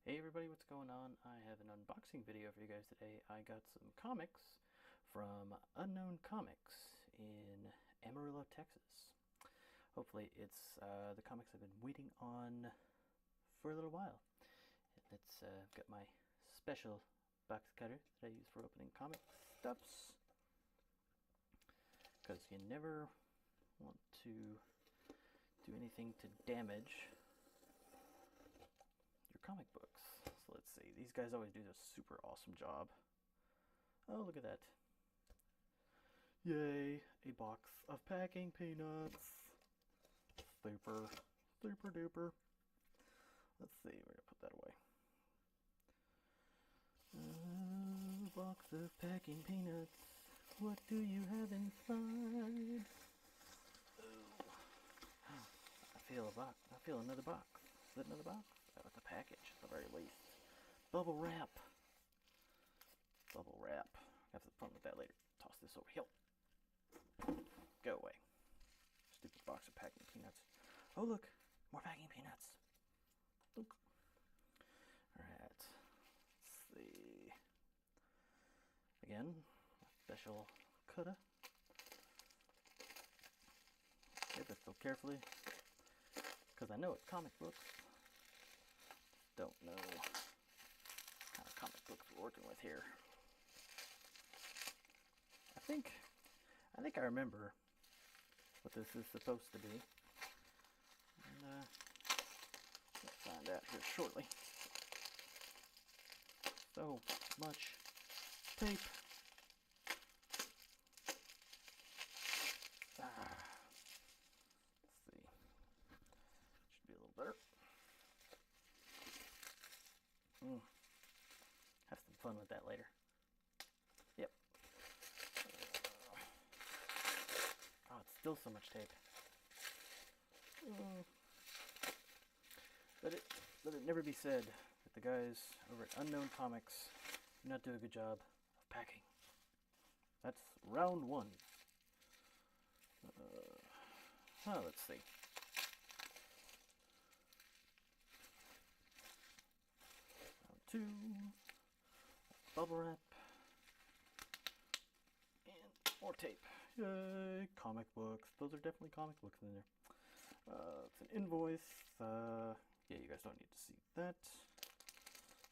Hey everybody, what's going on? I have an unboxing video for you guys today. I got some comics from Unknown Comics in Amarillo, Texas. Hopefully it's the comics I've been waiting on for a little while. It's got my special box cutter that I use for opening comic stuffs. Because you never want to do anything to damage your comic books. So let's see. These guys always do a super awesome job. Oh, look at that. Yay, a box of packing peanuts. Super, super duper. Let's see, we're gonna put that away. Box of packing peanuts. What do you have inside? Ooh. I feel a box. I feel another box. Is that another box? Oh, it's a package at the very least. Bubble wrap. Bubble wrap. Have some fun with that later. Toss this over here. Go away. Stupid box of packing peanuts. Oh look, more packing peanuts. Look. Alright. Let's see. Again, a special cutter. Get this so carefully. Because I know it's comic books. Don't know what kind of comic books we're working with here. I think I remember what this is supposed to be. And we'll find out here shortly. So much tape. Let's see. Should be a little better. Have some fun with that later. Yep. Oh, it's still so much tape. Let it never be said that the guys over at Unknown Comics do not do a good job of packing. That's round one. Let's see. Round two. Bubble wrap. And more tape. Yay! Comic books. Those are definitely comic books in there. It's an invoice. Yeah, you guys don't need to see that.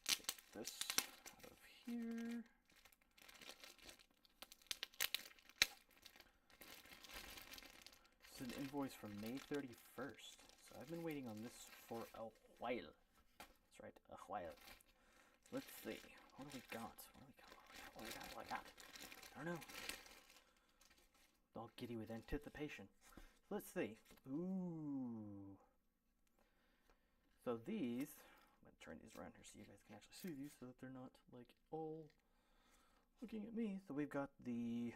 Get this out of here. This is an invoice from May 31st. So I've been waiting on this for a while. That's right, a while. Let's see. What do we got? What do I got? I don't know. All giddy with anticipation. So let's see. Ooh. So these, I'm going to turn these around here so you guys can actually see these so that they're not like all looking at me. So we've got this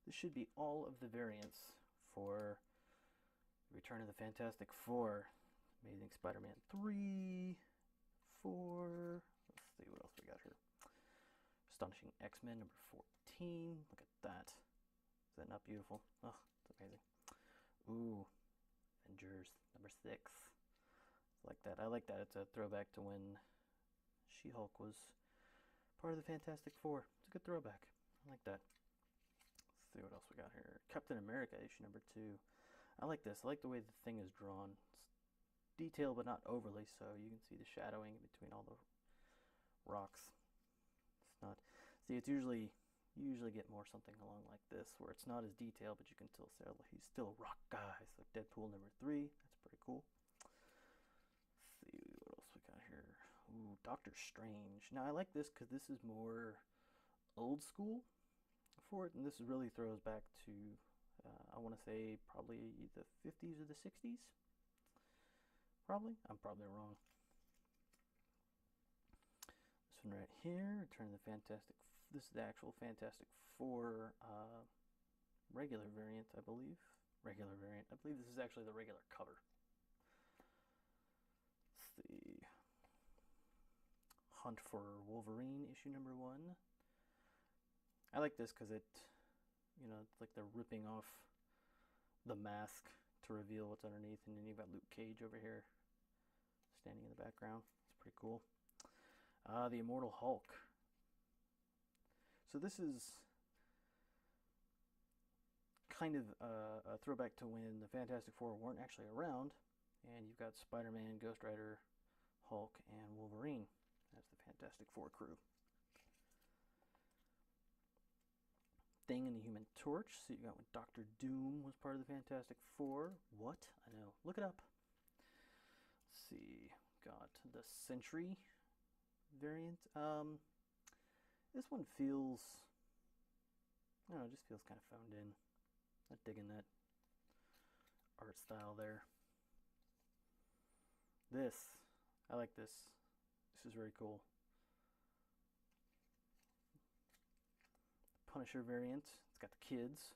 should be all of the variants for Return of the Fantastic Four, Amazing Spider-Man 3, 4, let's see what else we got here. Astonishing X-Men number 14, look at that. Is that not beautiful? Oh, it's amazing. Ooh, Avengers number 6. Like that. I like that. It's a throwback to when She-Hulk was part of the Fantastic Four. It's a good throwback. I like that. Let's see what else we got here. Captain America issue number 2. I like this. I like the way the thing is drawn. It's detailed but not overly so. You can see the shadowing between all the rocks. It's not. See, it's usually get more something along like this where it's not as detailed but you can still say he's still a rock guy. So Deadpool number 3. That's pretty cool. See what else we got here. Ooh, Doctor Strange. Now I like this because this is more old school for it, and this really throws back to I want to say probably the 50s or the 60s. Probably. I'm probably wrong. This one right here, Return of the Fantastic. This is the actual Fantastic Four regular variant, I believe. Regular variant. I believe this is actually the regular cover. Let's see. Hunt for Wolverine, issue number 1. I like this because it's like they're ripping off the mask to reveal what's underneath, and then you've got Luke Cage over here standing in the background. It's Pretty cool. The Immortal Hulk. So this is kind of a throwback to when the Fantastic Four weren't actually around, and you've got Spider-Man, Ghost Rider, Hulk, and Wolverine as the Fantastic Four crew. Thing and the Human Torch. So you got when Doctor Doom was part of the Fantastic Four. What? I know. Look it up. Let's see. Got the Sentry variant. This one feels, I don't know, it just feels kind of phoned in. Not digging that art style there. This, I like this. This is very cool. Punisher variant. It's got the kids.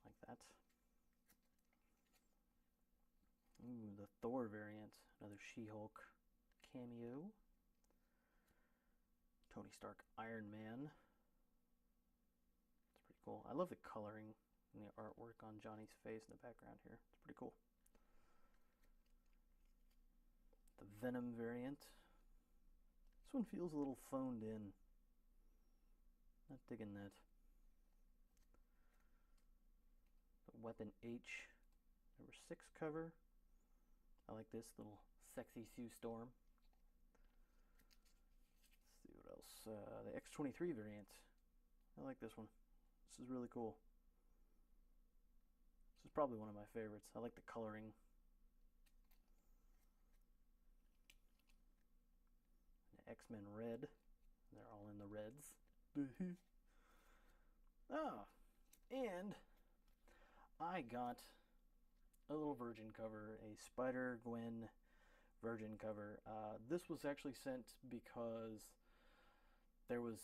Like that. Ooh, the Thor variant. Another She-Hulk cameo. Tony Stark Iron Man. It's pretty cool. I love the coloring and the artwork on Johnny's face in the background here. It's pretty cool. The Venom variant. This one feels a little phoned in. Not digging that. The Weapon H #6 cover. I like this little sexy Sue Storm. Let's see what else. The X-23 variant. I like this one. This is really cool. This is probably one of my favorites. I like the coloring. The X-Men Red. They're all in the reds. Oh, and I got a little Virgin cover, a Spider-Gwen Virgin cover. This was actually sent because there was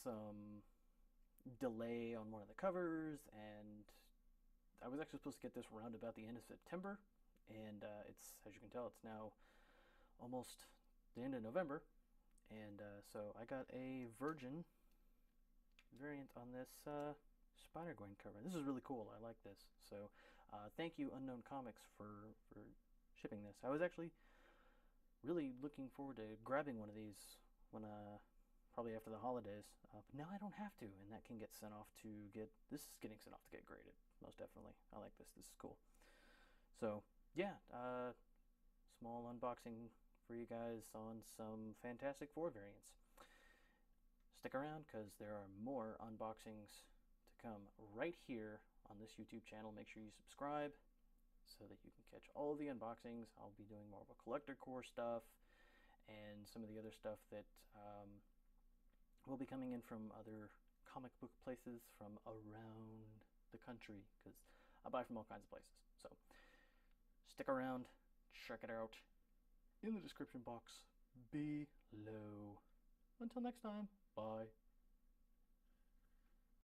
some delay on one of the covers, and I was actually supposed to get this around about the end of September, and it's, as you can tell, it's now almost the end of November. And so I got a Virgin variant on this Spider-Gwen cover. This is really cool. I like this. So thank you, Unknown Comics, for shipping this. I was actually really looking forward to grabbing one of these when probably after the holidays. But now I don't have to, and that can get sent off to get. This is getting sent off to get graded. Most definitely. I like this. This is cool. So yeah, small unboxing for you guys on some Fantastic Four variants. Stick around because there are more unboxings to come right here on this YouTube channel. Make sure you subscribe so that you can catch all of the unboxings. I'll be doing more of a collector core stuff and some of the other stuff that will be coming in from other comic book places from around the country, because I buy from all kinds of places. So stick around, check it out in the description box below. Until next time, bye.